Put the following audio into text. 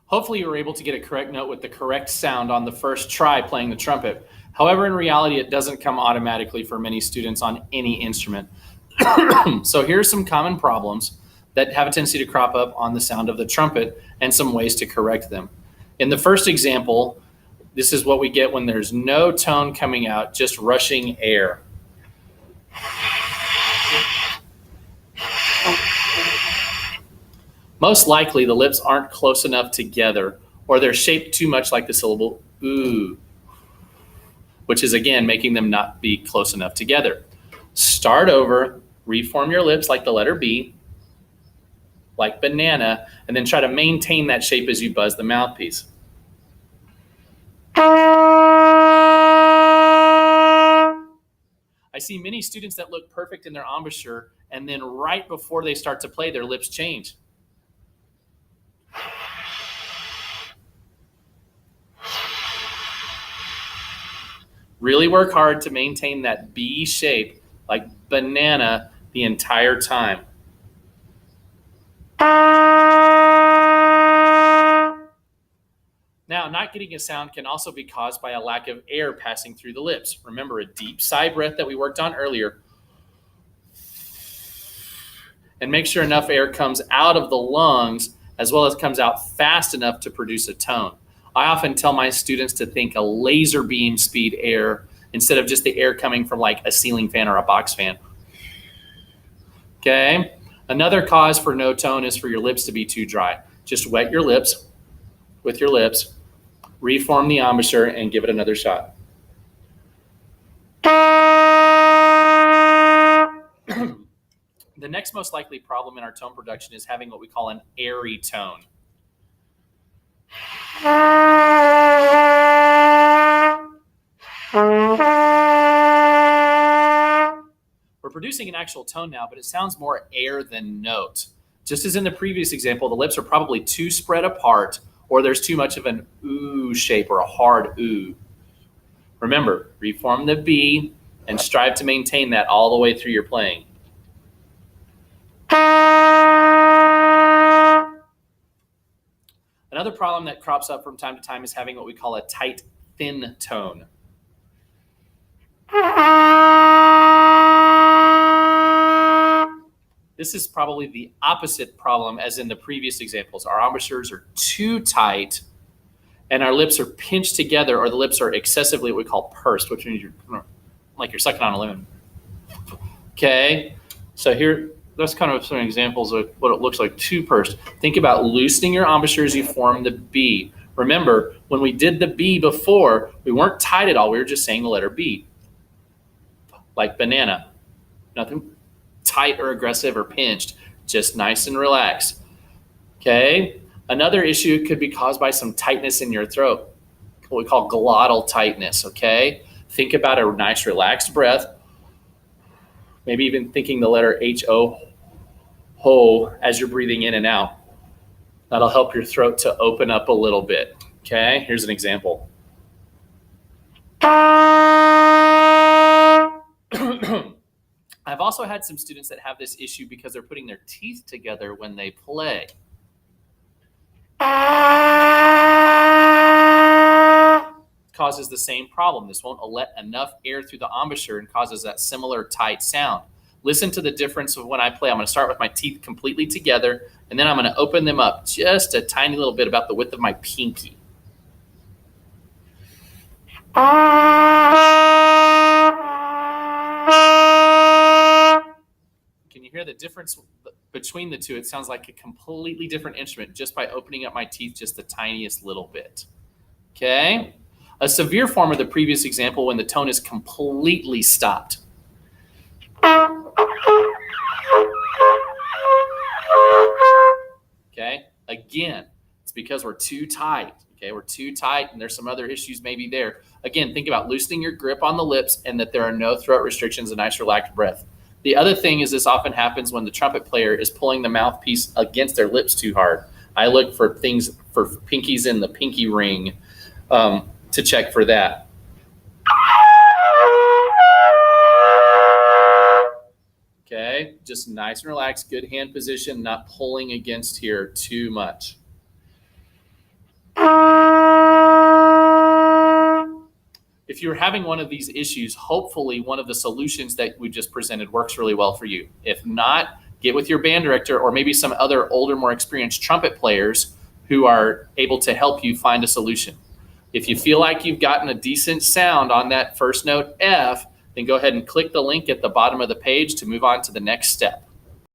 Hopefully you were able to get a correct note with the correct sound on the first try playing the trumpet. However, in reality, it doesn't come automatically for many students on any instrument. So here are some common problems that have a tendency to crop up on the sound of the trumpet and some ways to correct them. In the first example, this is what we get when there's no tone coming out, just rushing air. Most likely, the lips aren't close enough together, or they're shaped too much like the syllable ooh, which is again making them not be close enough together. Start over, reform your lips like the letter B, like banana, and then try to maintain that shape as you buzz the mouthpiece. I see many students that look perfect in their embouchure, and then right before they start to play, their lips change. Really work hard to maintain that B shape like banana the entire time. Now, not getting a sound can also be caused by a lack of air passing through the lips. Remember a deep sigh breath that we worked on earlier. And make sure enough air comes out of the lungs as well as comes out fast enough to produce a tone. I often tell my students to think a laser beam speed air instead of just the air coming from like a ceiling fan or a box fan. Okay. Another cause for no tone is for your lips to be too dry. Just wet your lips with your lips, reform the embouchure, and give it another shot. The next most likely problem in our tone production is having what we call an airy tone. We're producing an actual tone now, but it sounds more air than note. Just as in the previous example, the lips are probably too spread apart, or there's too much of an ooh shape or a hard ooh. Remember, reform the B and strive to maintain that all the way through your playing. Another problem that crops up from time to time is having what we call a tight, thin tone. This is probably the opposite problem as in the previous examples. Our embouchures are too tight and our lips are pinched together, or the lips are excessively what we call pursed, which means you're like you're sucking on a lemon. Okay, so here, that's kind of some examples of what it looks like too pursed. Think about loosening your embouchure as you form the B. Remember, when we did the B before, we weren't tight at all. We were just saying the letter B, like banana. Nothing tight or aggressive or pinched, just nice and relaxed. Okay. Another issue could be caused by some tightness in your throat, what we call glottal tightness. Okay. Think about a nice relaxed breath. Maybe even thinking the letter H-O, ho, as you're breathing in and out. That'll help your throat to open up a little bit. Okay. Here's an example. I've also had some students that have this issue because they're putting their teeth together when they play. Causes the same problem. This won't let enough air through the embouchure and causes that similar tight sound. Listen to the difference of when I play. I'm going to start with my teeth completely together, and then I'm going to open them up just a tiny little bit, about the width of my pinky. Can you hear the difference between the two? It sounds like a completely different instrument just by opening up my teeth just the tiniest little bit. Okay? A severe form of the previous example when the tone is completely stopped. Okay? Again, it's because we're too tight. Okay, we're too tight, and there's some other issues maybe there. Again, think about loosening your grip on the lips and that there are no throat restrictions, a nice relaxed breath. The other thing is this often happens when the trumpet player is pulling the mouthpiece against their lips too hard. I look for things for pinkies in the pinky ring to check for that. Okay, just nice and relaxed, good hand position, not pulling against here too much. If you're having one of these issues, hopefully one of the solutions that we just presented works really well for you. If not, get with your band director or maybe some other older, more experienced trumpet players who are able to help you find a solution. If you feel like you've gotten a decent sound on that first note F, then go ahead and click the link at the bottom of the page to move on to the next step.